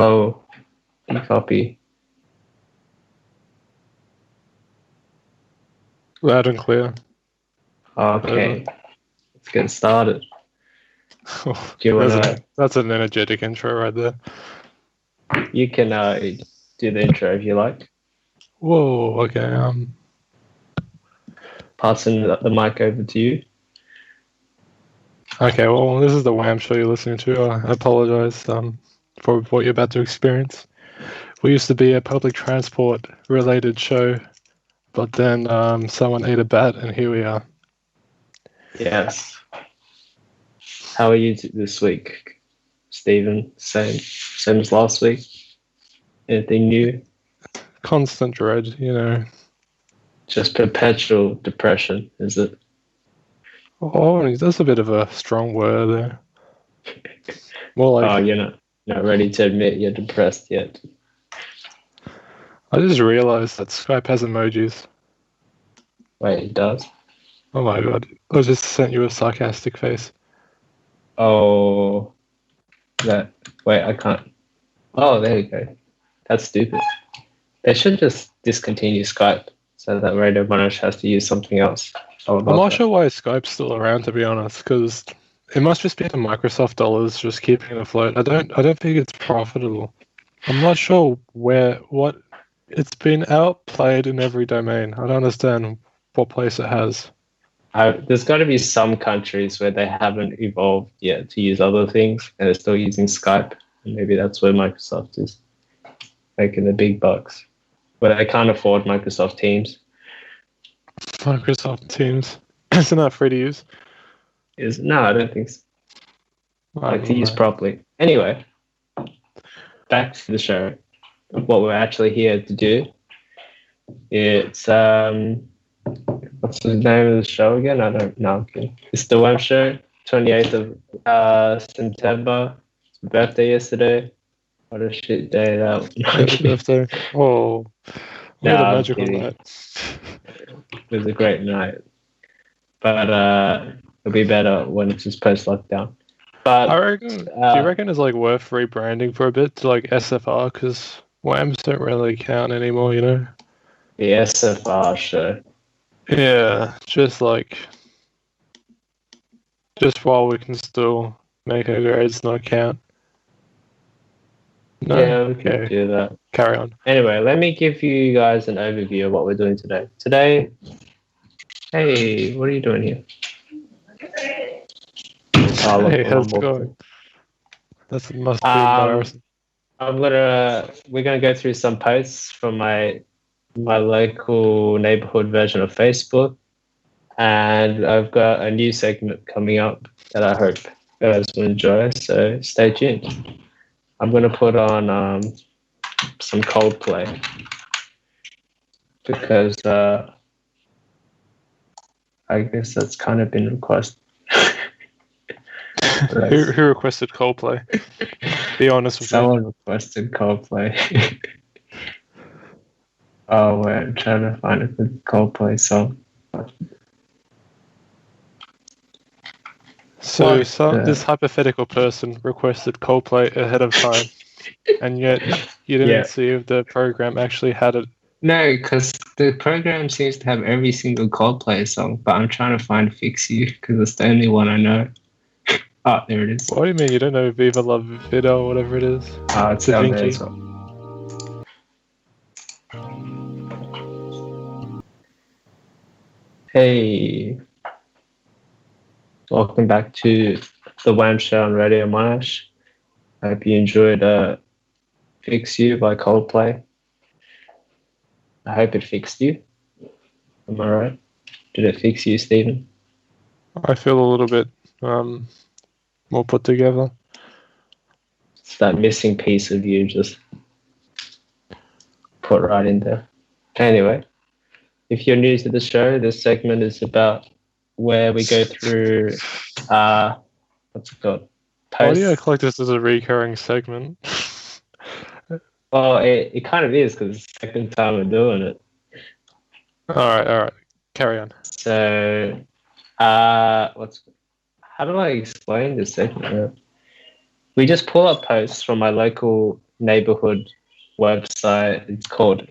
Hello, copy. Loud and clear. Okay, let's get started. Do you wanna? That's an energetic intro right there. You can do the intro if you like. Whoa. Okay. Passing the mic over to you. Okay. Well, this is the WAM show you're listening to. I apologize for what you're about to experience. We used to be a public transport related show, but then someone ate a bat, and here we are. Yes. How are you this week, Stephen? Same as last week. Anything new? Constant dread, you know. Just perpetual depression, is it? Oh, that's a bit of a strong word there. More like. Oh, you're not ready to admit you're depressed yet. I just realized that Skype has emojis. Wait, it does? Oh my god. I just sent you a sarcastic face. Oh, wait, I can't. Oh, there you go. That's stupid. They should just discontinue Skype so that Radio Monash has to use something else. I'm not sure why Skype's still around, to be honest, because it must just be the Microsoft dollars just keeping it afloat. I don't think it's profitable. I'm not sure what it's been outplayed in every domain. I don't understand what place it has. There's got to be some countries where they haven't evolved yet to use other things and they're still using Skype. And maybe that's where Microsoft is making the big bucks. But they can't afford Microsoft Teams. Microsoft Teams. Isn't that free to use? No, I don't think so. To use properly. Anyway, back to the show. What we're actually here to do. It's what's the name of the show again? I don't know. Okay. It's the WAM show, 28th of September. It's my birthday yesterday. What a shit day that was. Birthday. Oh, what a magical night. It was a great night. But it'll be better when it's just post-lockdown. But I reckon, do you reckon it's like worth rebranding for a bit to like SFR? Because WAMs don't really count anymore, you know? The SFR show. Yeah, just while we can still make our grades not count. No? Yeah, we can do that. Carry on. Anyway, let me give you guys an overview of what we're doing today. Hey, what are you doing here? Hey, how's it going? That must be embarrassing. We're gonna go through some posts from my local neighborhood version of Facebook, and I've got a new segment coming up that I hope you guys will enjoy. So stay tuned. I'm gonna put on some Coldplay because I guess that's kind of been requested. Who requested Coldplay? Be honest with me. Someone requested Coldplay. Oh, wait, I'm trying to find a good Coldplay song. So this hypothetical person requested Coldplay ahead of time, and yet you didn't see if the program actually had it. No, because the program seems to have every single Coldplay song, but I'm trying to find Fix You because it's the only one I know. Oh, there it is. What do you mean you don't know Viva La Vida or whatever it is? It's down there as well. Hey, welcome back to the WAM show on Radio Monash. I hope you enjoyed Fix You by Coldplay. I hope it fixed you. Am I right? Did it fix you, Stephen? I feel a little bit more put together. It's that missing piece of you just put right in there. Anyway, if you're new to the show, this segment is about where we go through what's it called? Posts. Why do you act like this is a recurring segment? Well, it kind of is because it's the second time we're doing it. All right. Carry on. So, how do I explain this segment? We just pull up posts from my local neighborhood website. It's called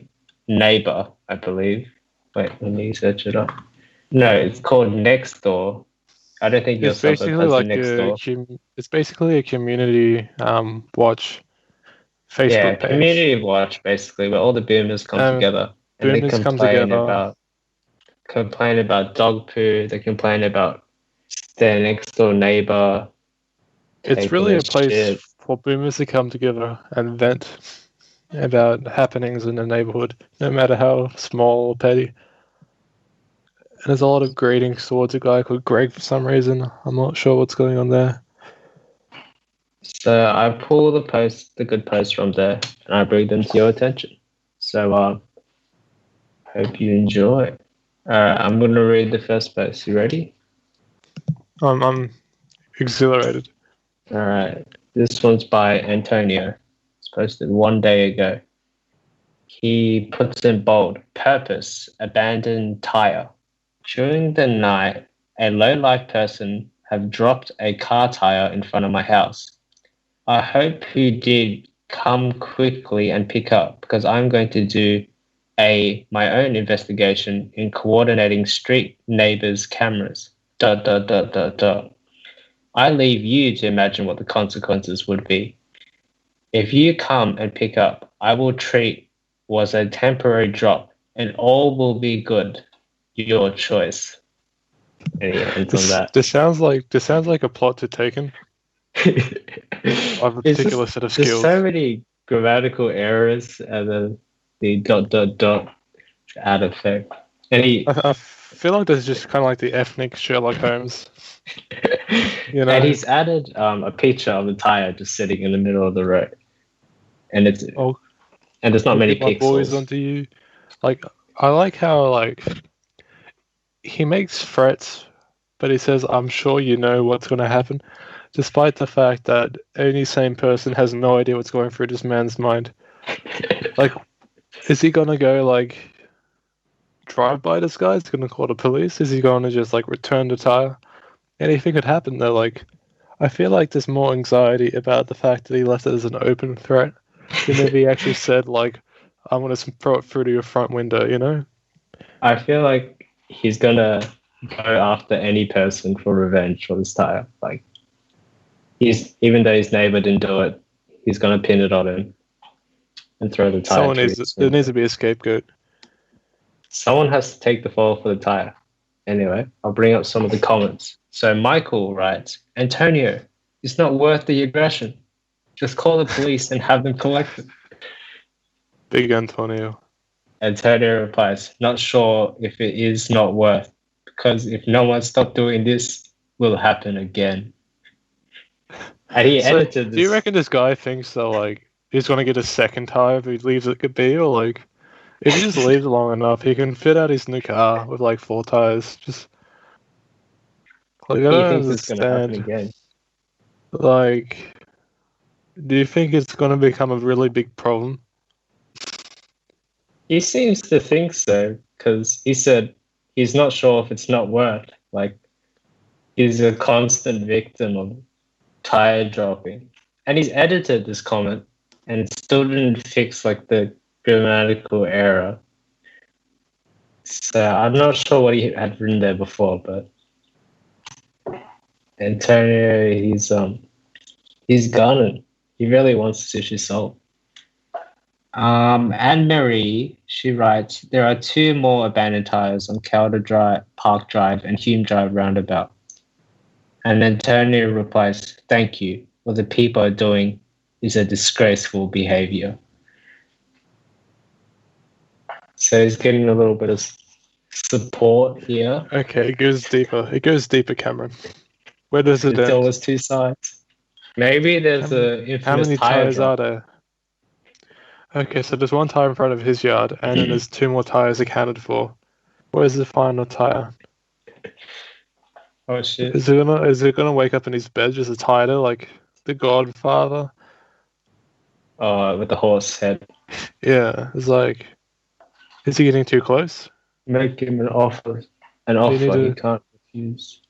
Neighbor, I believe. Wait, let me search it up. No, it's called Nextdoor. I don't think your It's suburb basically has a like Nextdoor. it's basically a community watch Yeah, Facebook page. community watch basically, where all the boomers come together and they Boomers come together. complain about dog poo. They complain about their next door neighbor It's taking really a a place shit. for boomers to come together and vent about happenings in the neighborhood, no matter how small or petty. And there's a lot of greetings towards a guy called Greg for some reason. I'm not sure what's going on there. So I pull the good posts from there, and I bring them to your attention. So hope you enjoy. I'm gonna read the first post. You ready? I'm exhilarated. All right. This one's by Antonio. It's posted 1 day ago. He puts in bold: purpose, abandoned tire. During the night, a low-life person have dropped a car tire in front of my house. I hope you did come quickly and pick up because I'm going to do my own investigation in coordinating street neighbors' cameras. ... I leave you to imagine what the consequences would be. If you come and pick up, I will treat was a temporary drop and all will be good. Your choice. And he ends on that. This sounds like a plot to Taken. I have a particular set of skills. There's so many grammatical errors and then the ... add effect. And I feel like there's just kind of like the ethnic Sherlock Holmes. You know? And he's added a picture of the tire just sitting in the middle of the road. And and there's not many pixels. Boys onto you. Like, I like how like he makes threats, but he says, "I'm sure you know what's going to happen," despite the fact that any sane person has no idea what's going through this man's mind. Like, is he going to go like drive by this guy? Is he going to call the police? Is he going to just like return the tire? Anything could happen though. Like, I feel like there's more anxiety about the fact that he left it as an open threat than if he actually said like, "I'm going to throw it through to your front window," you know? I feel like he's gonna go after any person for revenge for this tire. Like, even though his neighbor didn't do it, he's gonna pin it on him and throw the tire. There needs to be a scapegoat. Someone has to take the fall for the tire. Anyway, I'll bring up some of the comments. So Michael writes, Antonio, it's not worth the aggression. Just call the police and have them collect it. Big Antonio. Antonio replies, not sure if it is not worth, because if no one stopped doing this, will happen again. And he edited this. Do you reckon this guy thinks that like he's gonna get a second tire if he leaves it could be, or like if he just leaves it long enough, he can fit out his new car with like 4 tires. Just like I don't understand. It's gonna happen again? Like, do you think it's gonna become a really big problem? He seems to think so, because he said he's not sure if it's not worth. Like, he's a constant victim of tire dropping. And he's edited this comment and it still didn't fix like the grammatical error. So I'm not sure what he had written there before, but Antonio, he's gunning. He really wants to sushi soul. Anne-Marie, she writes, there are 2 more abandoned tires on Calder Drive, Park Drive and Hume Drive roundabout. And Antonio replies, thank you. What the people are doing is a disgraceful behavior. So he's getting a little bit of support here. Okay, it goes deeper. It goes deeper, Cameron. Where does it end? There's always 2 sides. Maybe there's how many tires are there? Okay, so there's 1 tire in front of his yard, and then there's 2 more tires accounted for. Where's the final tire? Oh shit! Is it gonna wake up in his bed just a tire like the Godfather? Oh, with the horse head. Yeah, it's like, is he getting too close? Make him an offer he can't refuse.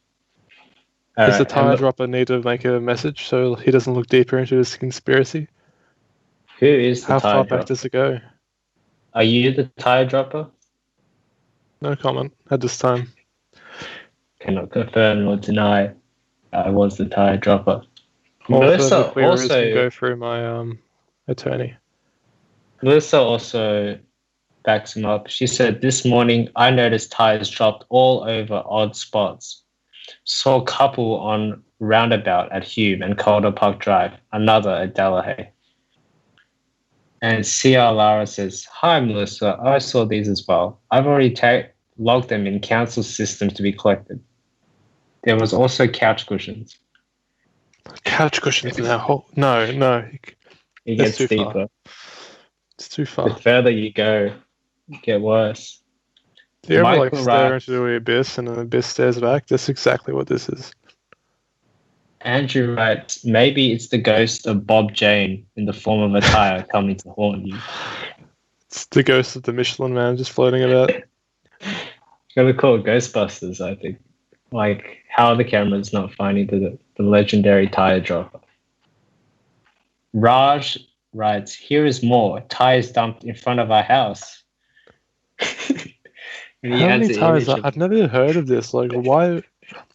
Does the tire dropper need to make a message so he doesn't look deeper into his conspiracy? Who is the How tire far back dropper? does it go? Are you the tire dropper? No comment at this time. Cannot confirm nor deny I was the tire dropper. All further Melissa queries can also go through my attorney. Melissa also backs him up. She said, "This morning I noticed tires dropped all over odd spots. Saw a couple on Roundabout at Hume and Calder Park Drive, another at Delahaye." And CR Lara says, "Hi Melissa, I saw these as well. I've already logged them in council systems to be collected. There was also couch cushions." Couch cushions now. No. It It's gets too far. deeper. It's too The far. further you go, you get worse. Do you ever Michael stare writes, into the abyss and the abyss stares back? That's exactly what this is. Andrew writes, "Maybe it's the ghost of Bob Jane in the form of a tire coming to haunt you." It's the ghost of the Michelin Man just floating about. Gonna call it Ghostbusters, I think. Like, how are the cameras not finding the legendary tire dropper? Raj writes, "Here is more. Tires dumped in front of our house." And he How adds many the tires? image of, I've never heard of this. Like, why?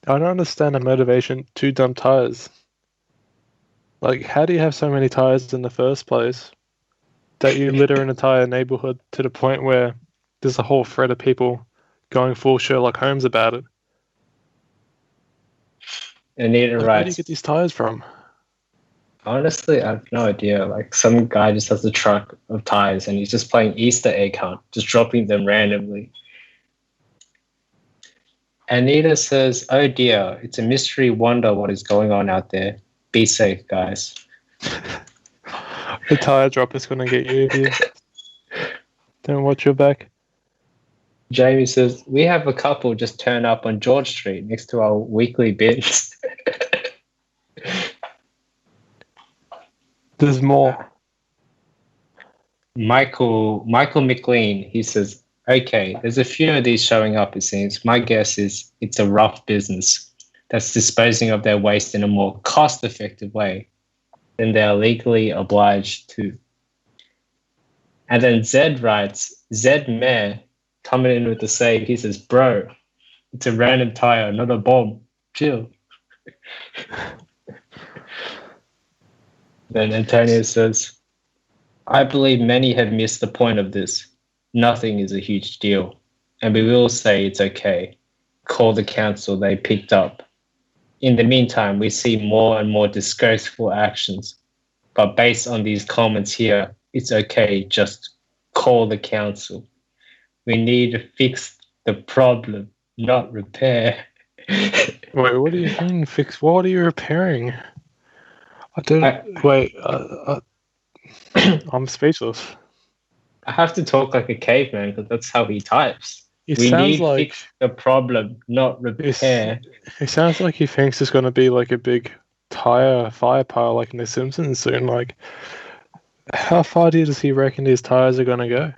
I don't understand the motivation to dump tires. Like, how do you have so many tires in the first place that you litter an entire neighborhood to the point where there's a whole thread of people going full Sherlock Holmes about it? Anita Like, where do you writes, get these tires from? "Honestly, I have no idea. Like, some guy just has a truck of tires and he's just playing Easter egg hunt, just dropping them randomly." Anita says, "Oh dear, it's a mystery wonder what is going on out there. Be safe, guys." The tire drop is going to get you if you don't watch your back. Jamie says, "We have a couple just turn up on George Street next to our weekly bins." There's more. Michael McLean, he says, "Okay, there's a few of these showing up, it seems. My guess is it's a rough business that's disposing of their waste in a more cost-effective way than they are legally obliged to." And then Zed writes, Zed Mayor, coming in with the save, he says, "Bro, it's a random tire, not a bomb. Chill." Then Antonio says, "I believe many have missed the point of this. Nothing is a huge deal, and we will say it's okay. Call the council they picked up. In the meantime, we see more and more disgraceful actions. But based on these comments here, it's okay, just call the council. We need to fix the problem, not repair." Wait, what do you mean fix? What are you repairing? I don't. Wait, I'm speechless. I have to talk like a caveman because that's how he types. It We sounds need like fix the problem, not repair. it sounds like he thinks there's going to be like a big tire fire pile like in The Simpsons soon. Like, how far does he reckon these tires are going to go?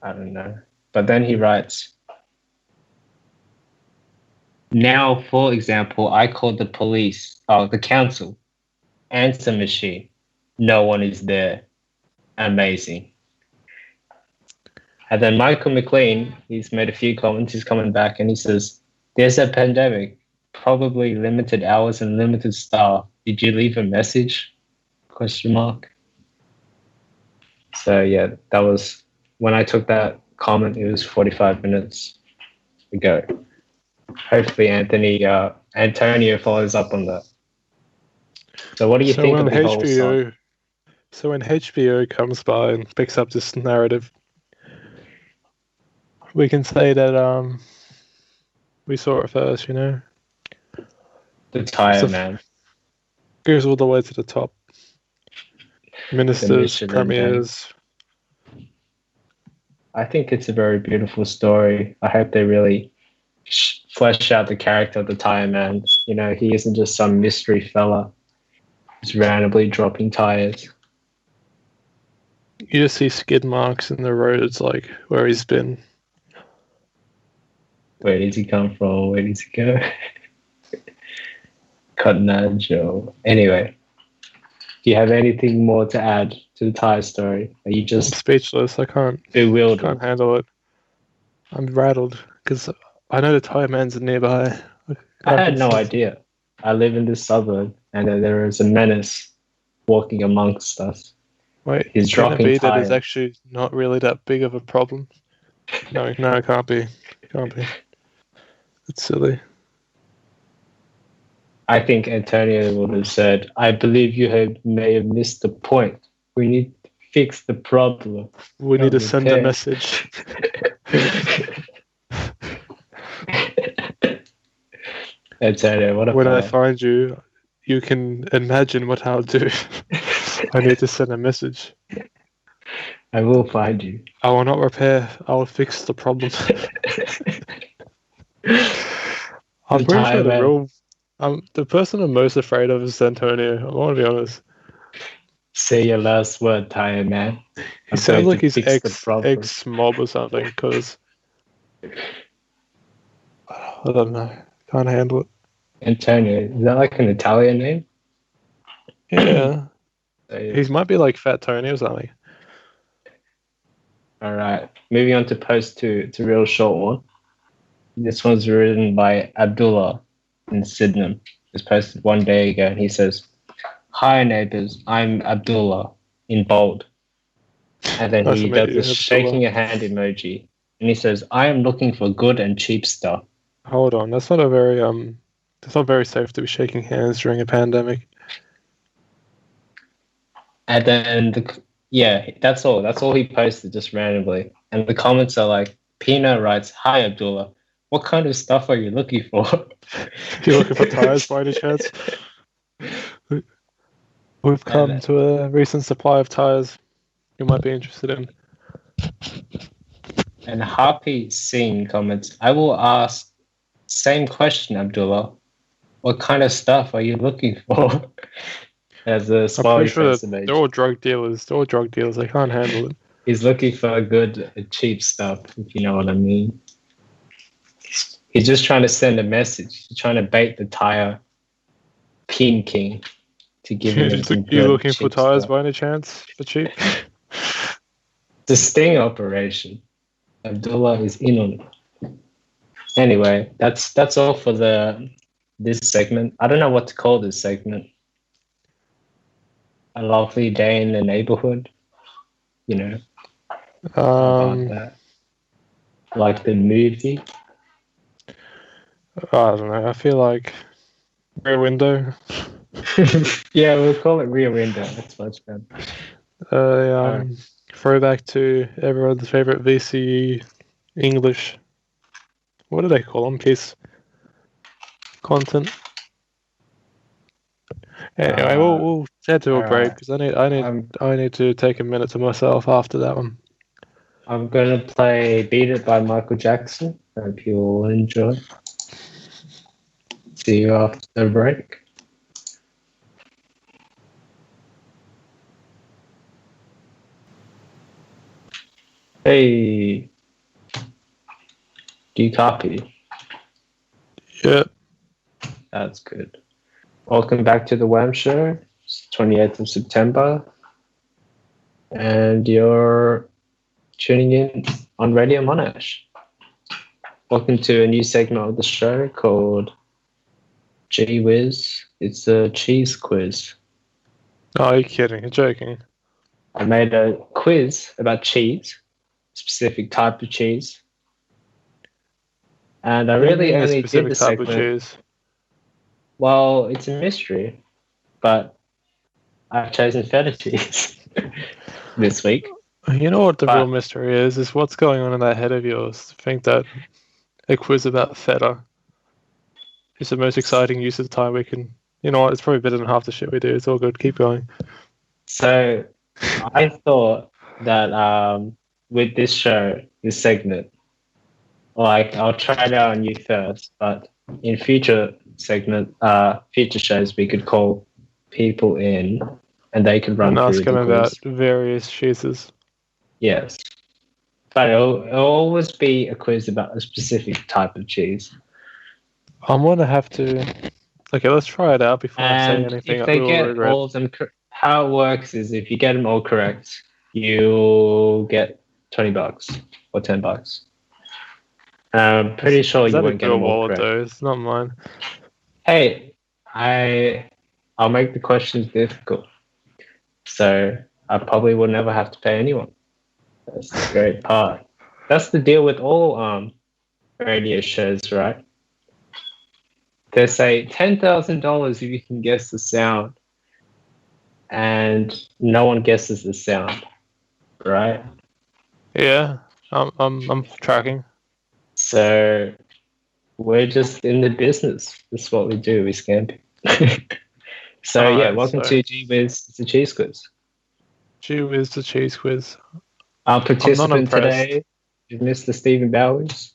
I don't know. But then he writes, "Now, for example, I called the police, the council, answer machine. No one is there. Amazing." And then Michael McLean, he's made a few comments. He's coming back and he says, "There's a pandemic, probably limited hours and limited staff. Did you leave a message? Question mark." So yeah, that was when I took that comment. It was 45 minutes ago. Hopefully, Antonio follows up on that. So, what do you think of the whole song? So when HBO comes by and picks up this narrative, we can say that we saw it first, you know. The Tire Man. Goes all the way to the top. Ministers, premiers. I think it's a very beautiful story. I hope they really flesh out the character of the Tire Man. You know, he isn't just some mystery fella who's randomly dropping tires. You just see skid marks in the roads, like where he's been. Where does he come from? Where does he go? Cotton Eye Joe. Anyway, Do you have anything more to add to the tire story? Are you I'm just speechless. I can't bewildered? handle it. I'm rattled because I know the tire man's nearby. I I had can no sense. idea. I live in this suburb, and there is a menace walking amongst us. Wait, He's can it dropping be that it's tires. actually not really that big of a problem? No, it can't be. It can't be. It's silly. I think Antonio would have said, "I believe may have missed the point. We need to fix the problem, We need not to send a repair." message. Antonio, what a When I fella. find you, you can imagine what I'll do. I need to send a message. I will find you. I will not repair. I will fix the problem. I'm pretty sure the person I'm most afraid of is Antonio. I want to be honest. Say your last word, tire man. He sounds like he's fix the problem. ex mob or something. Because I don't know. Can't handle it. Antonio, is that like an Italian name? Yeah. He might be like Fat Tony or something. All right. Moving on to post two. It's a real short one. This one's written by Abdullah in Sydenham. It was posted 1 day ago, and he says, "Hi neighbors, I'm Abdullah," in bold. And then he does a shaking a hand emoji, and he says, "I am looking for good and cheap stuff." Hold on, that's not a very It's not very safe to be shaking hands during a pandemic. And then that's all. That's all he posted just randomly. And the comments are like, Pina writes, "Hi Abdullah, what kind of stuff are you looking for?" You're looking for tires by any chance? We've come to a recent supply of tires you might be interested in. And Harpy Singh comments, "I will ask same question, Abdullah. What kind of stuff are you looking for?" As a smiley face emoji. They're all drug dealers. They're all drug dealers. They can't handle it. He's looking for good, cheap stuff, if you know what I mean. He's just trying to send a message. He's trying to bait the tire pin king to give him some good, you looking for tires stuff. by any chance for cheap? The sting operation. Abdullah is in on it. Anyway, that's all for this segment. I don't know what to call this segment. A lovely day in the neighborhood, you know. About that. Like the movie. I don't know. I feel like Rear Window. Yeah, we'll call it Rear Window. That's much better. Throwback to everyone's favorite VCE English. What do they call them? Piece content. Anyway, we'll head to a break because I need to take a minute to myself after that one. I'm gonna play "Beat It" by Michael Jackson. Hope you all enjoy. See you after the break. Hey, do you copy? Yeah. That's good. Welcome back to the WAM show. It's 28th of September. And you're tuning in on Radio Monash. Welcome to a new segment of the show called Gee Whiz. It's a cheese quiz. Oh, you're kidding. You're joking. I made a quiz about cheese, a specific type of cheese. And I really only did the segment. Type of cheese? Well, it's a mystery, but I've chosen feta cheese this week. You know what the real mystery is what's going on in that head of yours to think that a quiz about feta is the most exciting use of the time we can... You know what, it's probably better than half the shit we do. It's all good. Keep going. So I thought that with this show, this segment, like I'll try it out on you first, but in future shows, we could call people in and they could run and through ask them about various cheeses. Yes. But it'll always be a quiz about a specific type of cheese. I'm going to have to... Okay, let's try it out before I say anything. If they get all of them... how it works is if you get them all correct, you'll get $20 or $10. I'm pretty sure Is you that won't in get your them all wallet correct. though? It's not mine. Hey, I'll make the questions difficult, so I probably will never have to pay anyone. That's the great part. That's the deal with all radio shows, right? They say $10,000 if you can guess the sound, and no one guesses the sound, right? Yeah, I'm tracking. So we're just in the business. That's what we do. We scam people. So All yeah, right, welcome so to G Wiz. It's a cheese quiz. gee whiz, the cheese quiz. Our I'm not participant impressed. today is Mr. Stephen Bowers.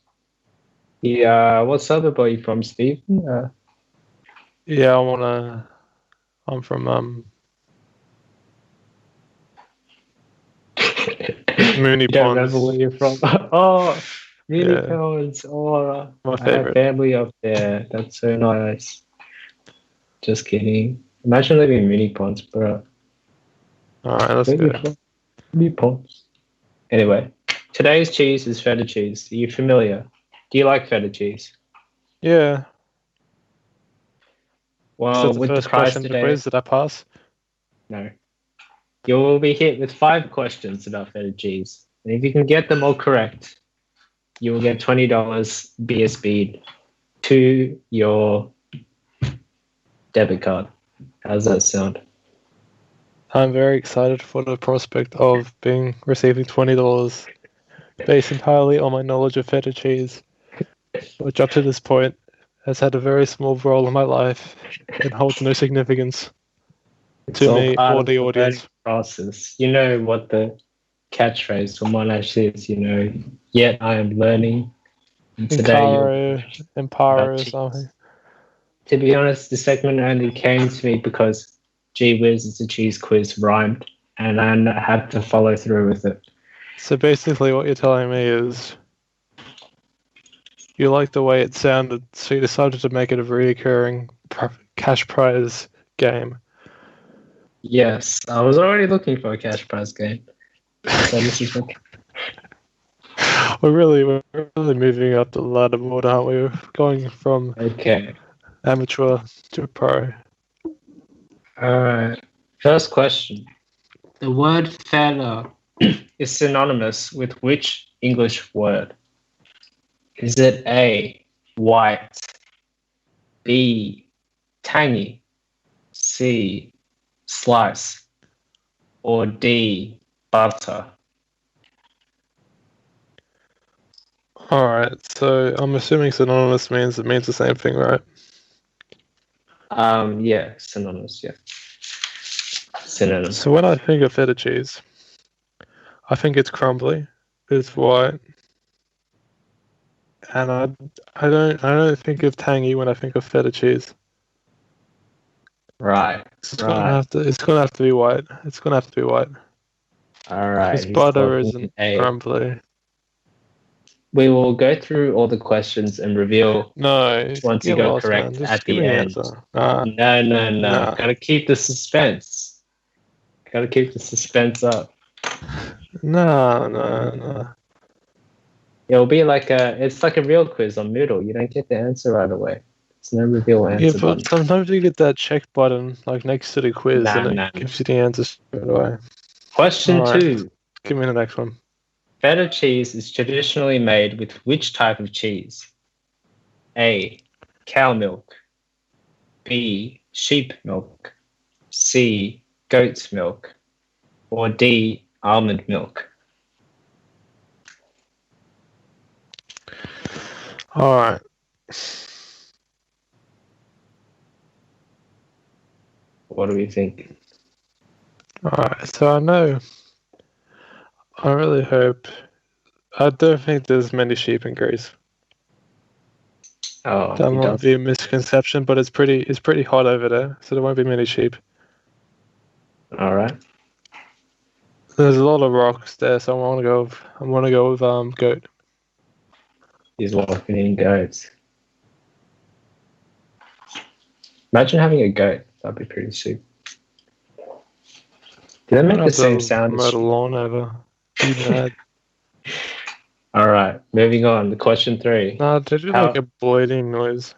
What suburb are you from, Stephen? Yeah, I'm from Mooney You don't remember where Ponds. you're from? Oh, Mooney Yeah, Ponds. Oh, my I have favorite. family up there. That's so nice. Just kidding. Imagine living in Mooney Ponds, bro. All right, let's Where go. you from? Mooney Ponds. Anyway, today's cheese is feta cheese. Are you familiar? Do you like feta cheese? Yeah. Is that Well, the with the first price question of the today, quiz? Did I pass? no. You will be hit with 5 questions about feta cheese. And if you can get them all correct, you will get $20 BSB to your debit card. How's that sound? I'm very excited for the prospect of receiving $20 based entirely on my knowledge of feta cheese, which up to this point has had a very small role in my life and holds no significance It's to all me part or of the the learning audience. process. You know what the catchphrase for Monash is, yet I am learning. And today you'll be Encaro, learning about Emparo, or cheese. something. To be honest, the segment only came to me because gee whiz, it's a cheese quiz rhymed, and I had to follow through with it. So basically, what you're telling me is you like the way it sounded, so you decided to make it a recurring cash prize game. Yes, I was already looking for a cash prize game. So this is okay. we're really moving up the ladder more, aren't we? We're going from Okay. amateur to pro. All right. First question. The word feta is synonymous with which English word? Is it A, white, B, tangy, C, slice, or D, butter? All right, so I'm assuming synonymous means it means the same thing, right? Yeah, synonymous, yeah. Synonym. So when I think of feta cheese, I think it's crumbly, it's white, and I don't think of tangy when I think of feta cheese. Right, right. It's gonna have to be white. It's gonna have to be white All right, because he's butter clocking in isn't A. crumbly. We will go through all the questions and reveal No, which ones you get got lost, man. correct at Just give the me the end. answer. Nah, No, no, no. nah, Gotta keep the suspense. Gotta keep the suspense up. nah. It'll be it's like a real quiz on Moodle. You don't get the answer right away. There's no reveal Yeah, answer but button. sometimes you get that check button like next to the quiz, Nah, and it nah, nah. gives you the answer straight away. Question All right, 2. give me the next one. Feta cheese is traditionally made with which type of cheese? A, cow milk. B, sheep milk. C, goat's milk. Or D, almond milk. All right. What do we think? All right. So I really hope. I don't think there's many sheep in Greece. Oh, That he might does. be a misconception, but it's pretty hot over there, so there won't be many sheep. All right. There's a lot of rocks there, so I want to go with goat. He's walking in goats. Imagine having a goat. That'd be pretty sick. Did I I'm make gonna the have same to sound? mow the lawn over. You mad? All right, moving on to question 3. Nah, did you like a bleeding noise?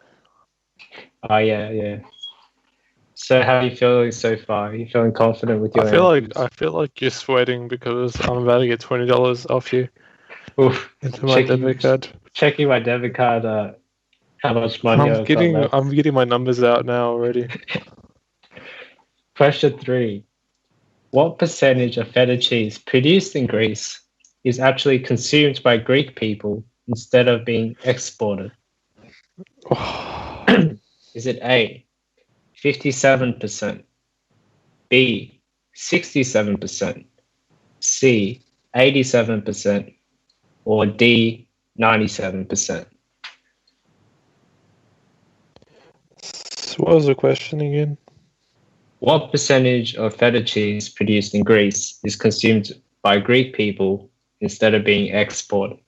Oh, yeah. So how are you feeling so far? Are you feeling confident with I your feel like you're sweating because I'm about to get $20 off you Oof, into my debit card. checking my debit card, how much money I've got left. I'm getting my numbers out now already. Question 3. What percentage of feta cheese produced in Greece is actually consumed by Greek people instead of being exported? Is it A, 57%, B, 67%, C, 87%, or D, 97%? So what was the question again? What percentage of feta cheese produced in Greece is consumed by Greek people instead of being exported?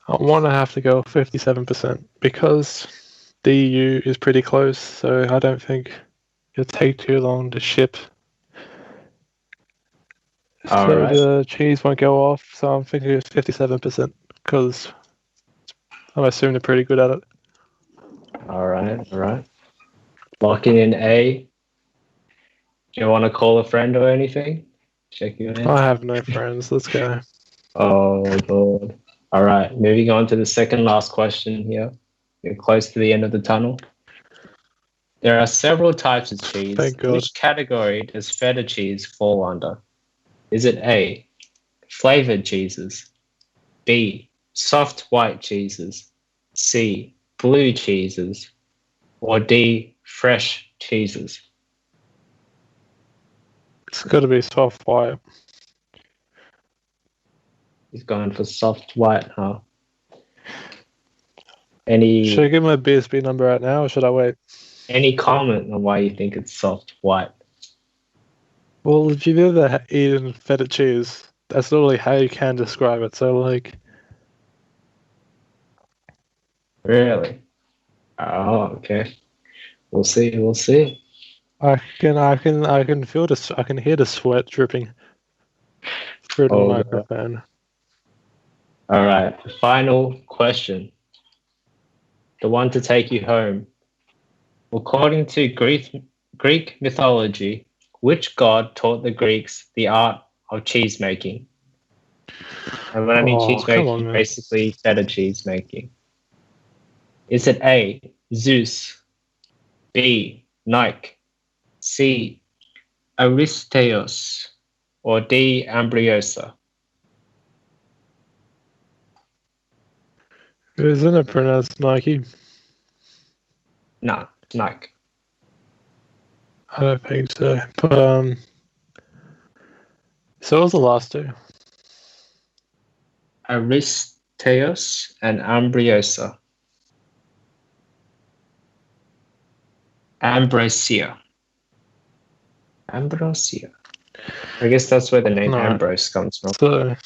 I want to have to go 57% because the EU is pretty close, so I don't think it'll take too long to ship. All So right. the cheese won't go off, so I'm thinking it's 57% because I'm assuming they're pretty good at it. All right. Locking in A. Do you want to call a friend or anything? Check you in. I have no friends. Let's go. Oh, Lord. All right. Moving on to the second last question here. We're close to the end of the tunnel. There are several types of cheese. Thank God. Which category does feta cheese fall under? Is it A, flavored cheeses, B, soft white cheeses, C, blue cheeses, or D, fresh cheeses? It's got to be soft white. He's going for soft white, huh? Any Should I give my BSB number out now or should I wait? any comment on why you think it's soft white? Well, if you've ever eaten feta cheese, that's literally how you can describe it. So, like, Really? Oh, okay. We'll see. I can feel this. I can hear the sweat dripping through the Oh, microphone. all right. Final question. The one to take you home. According to Greek mythology, which god taught the Greeks the art of cheese making? And when I mean cheese Come on, making, man. basically feta cheese making. Is it A, Zeus, B, Nike, C, Aristeos, or D, Ambriosa? Isn't it pronounced Nike? No, Nike. I don't think so. But so what was the last two? Aristeos and Ambriosa. Ambrosia. I guess that's where the name No. Ambrose comes from. So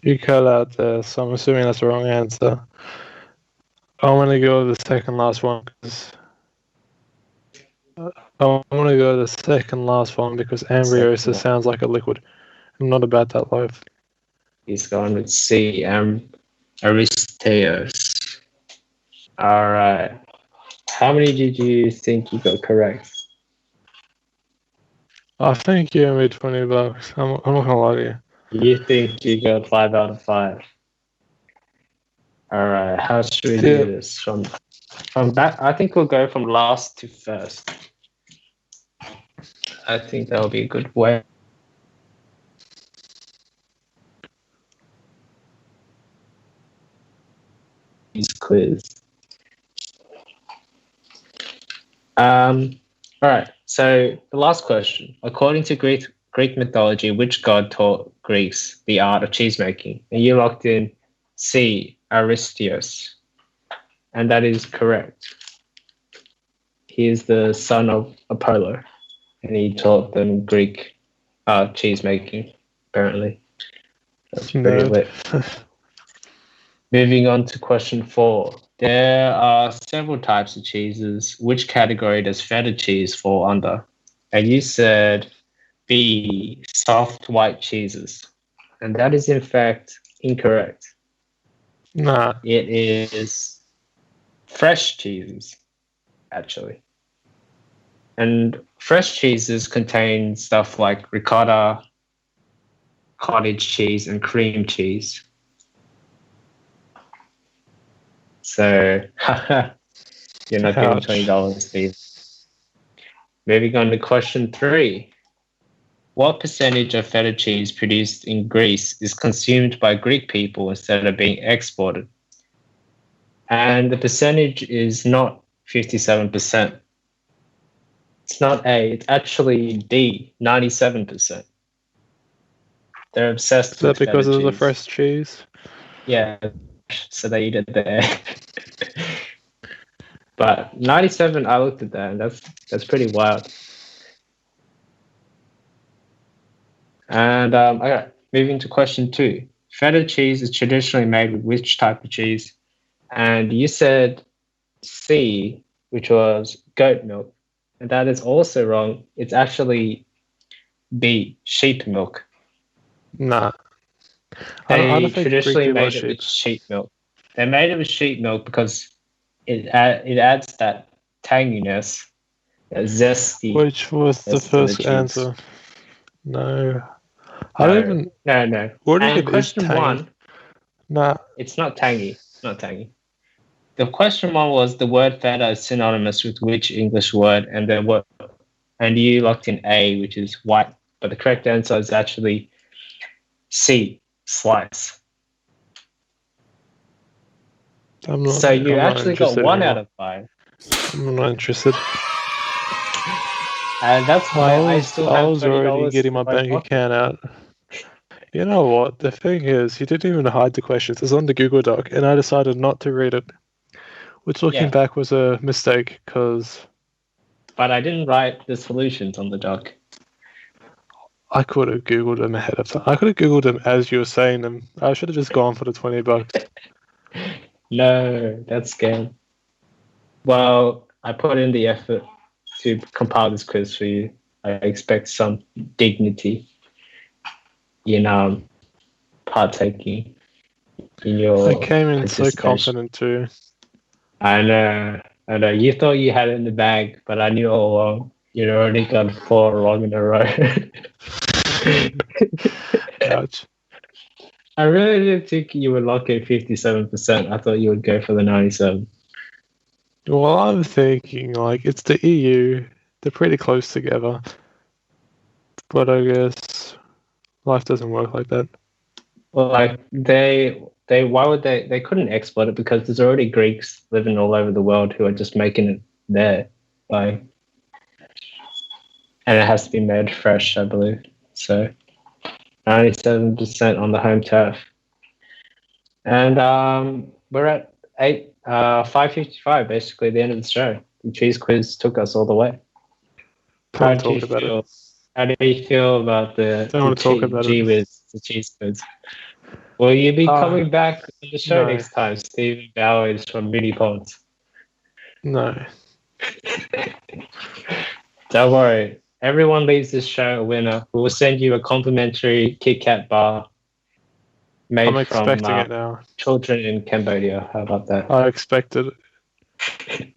you cut out there, so I'm assuming that's the wrong answer. I'm gonna go with the second last one because Ambriosa sounds like a liquid. I'm not about that life. He's gone with C, Aristeos. All right. How many did you think you got correct? I think you owe me $20. I'm not gonna lie to you. You think you got 5 out of 5. All right. How should we do this? From back, I think we'll go from last to first. I think that'll be a good way. Quiz. All right. So the last question: according to Greek mythology, which god taught Greeks the art of cheese making? And you locked in C, Aristeos, and that is correct. He is the son of Apollo, and he taught them Greek cheese making. Apparently, that's pretty lit. Moving on to question 4. There are several types of cheeses. Which category does feta cheese fall under? And you said B, soft white cheeses. And that is in fact incorrect. Nah. It is fresh cheeses, actually. And fresh cheeses contain stuff like ricotta, cottage cheese, and cream cheese. So, you're not getting $20, Steve. Moving on to question 3. What percentage of feta cheese produced in Greece is consumed by Greek people instead of being exported? And the percentage is not 57%. It's not A, it's actually D, 97%. They're obsessed with feta cheese. Is that because of cheese. the fresh cheese? Yeah, so they eat it there. But 97, I looked at that, and that's pretty wild. And okay, moving to question 2. Feta cheese is traditionally made with which type of cheese? And you said C, which was goat milk. And that is also wrong. It's actually B, sheep milk. Nah. They traditionally made it with sheep milk. They made it with sheep milk because it adds that tanginess, that zesty. Which was the first answer? No. I don't even. No. What do you think question 1? Nah. It's not tangy. It's not tangy. The question 1 was the word feta is synonymous with which English word, and you locked in A, which is white. But the correct answer is actually C, slice. So you actually got 1 out of 5. I'm not interested. And that's why I was already getting my bank account out. You know what? The thing is, you didn't even hide the questions. It's on the Google Doc, and I decided not to read it. Which, looking back, was a mistake, because... But I didn't write the solutions on the doc. I could have Googled them ahead of time. I could have Googled them as you were saying them. I should have just gone for the $20. No, that's scam. Well, I put in the effort to compile this quiz for you. I expect some dignity in partaking in your... I came in so confident too. I know. You thought you had it in the bag, but I knew all along. You'd already got 4 wrong in a row. Ouch. I really didn't think you would lock in 57%. I thought you would go for the 97. Well, I'm thinking, it's the EU. They're pretty close together. But I guess life doesn't work like that. Well, why would they couldn't export it because there's already Greeks living all over the world who are just making it there. And it has to be made fresh, I believe. So 97% on the home turf. And we're at 5:55, basically the end of the show. The cheese quiz took us all the way. How do you feel about the cheese quiz? Will you be coming back on the show next time, Stephen Bowers from Mini Pods? No. Don't worry. Everyone leaves this show a winner. We will send you a complimentary Kit Kat bar made from it now. Children in Cambodia. How about that? I expected it.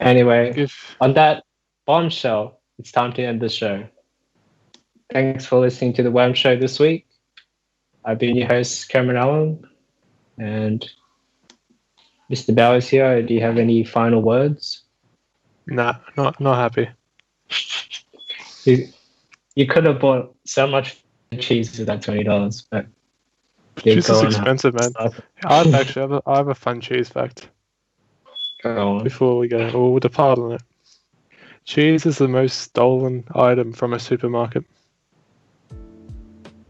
Anyway, on that bombshell, it's time to end the show. Thanks for listening to the WAM show this week. I've been your host, Cameron Allen, and Mr. Bowers here. Do you have any final words? Nah, not happy. You could have bought so much cheese for that $20, but cheese is expensive, man. I have a fun cheese fact. Go on. Before we go, or we'll depart on it. Cheese is the most stolen item from a supermarket.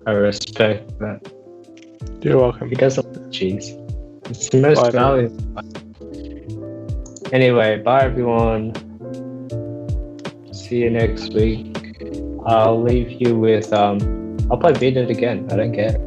I respect that. You're welcome. He doesn't like cheese. It's the most valuable. Anyway, bye everyone. See you next week. I'll leave you with I'll play Beat It again. I don't care.